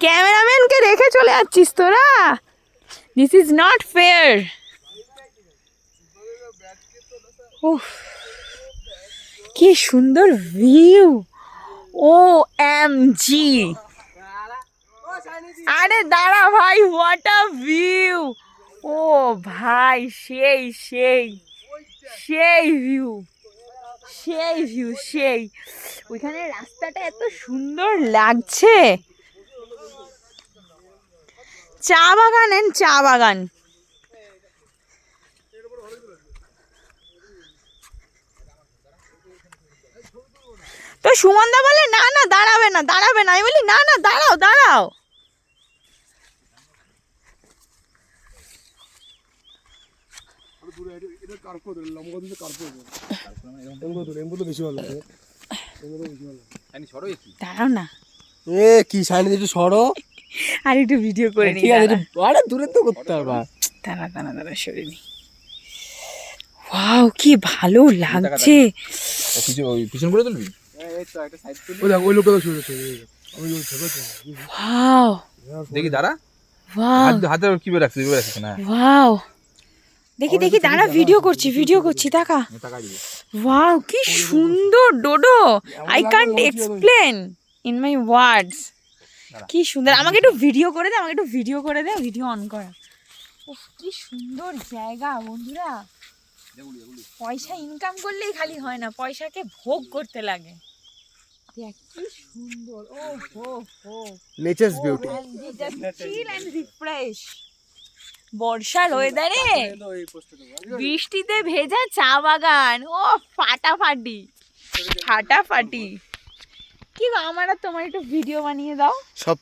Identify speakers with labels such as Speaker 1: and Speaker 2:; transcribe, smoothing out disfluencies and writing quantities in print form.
Speaker 1: ক্যামেরাম্যানকে রেখে চলে যাচ্ছিস তোরা? This is not fair. উফ, কি সুন্দর ভিউ। ও এম জি, আরে দাঁড়া ভাই, হোয়াট আ ভিউ। ও ভাই, সেই সেই সেই ভিউ, সেই ভিউ, সেই। ওইখানে রাস্তাটা এত সুন্দর লাগছে। চা বাগান এন্ড চা বাগান। তো সুমনদা বলে না না দাঁড়াবে না, দাঁড়াবে না। আমি বলি না না দাঁড়াও দাঁড়াও। দাঁড়াও না,
Speaker 2: এ কি সাইন একটু সরো
Speaker 1: আর একটু ভিডিও করে নি।
Speaker 2: আরে দূরে তো করতে পারবা।
Speaker 1: দাঁড়া দাঁড়া দাঁড়া, সরে নি। ওয়াও, কি ভালো লাগছে।
Speaker 3: পিছন করে তুলবি।
Speaker 2: ওই লোকটা তো শুরু
Speaker 1: ওয়াও
Speaker 3: দেখি দাঁড়া,
Speaker 1: ওয়াও
Speaker 3: হাতে কি বের রাখছিস না?
Speaker 1: ওয়াও, দেখি দেখি দাঁড়া, ভিডিও করছি দেখা। ওয়াও, কি সুন্দর dodo, I can't explain in my words. কি সুন্দর। আমাকে একটু ভিডিও করে দে, আমাকে একটু ভিডিও করে দে, ভিডিও অন করা। উফ, কি সুন্দর জায়গা বন্ধুরা। পয়সা ইনকাম করলেই খালি হয় না, পয়সাকে ভোগ করতে লাগে। দেখ কি সুন্দর। ও হো হো,
Speaker 2: nature's beauty.
Speaker 1: Chill and refresh. বর্ষার ওয়েদারে বৃষ্টিতে ভেজা চা বাগান, ও ফাটাফাটি ফাটাফাটি। কি গো, আমার আর তোমার একটু ভিডিও বানিয়ে দাও।
Speaker 2: সব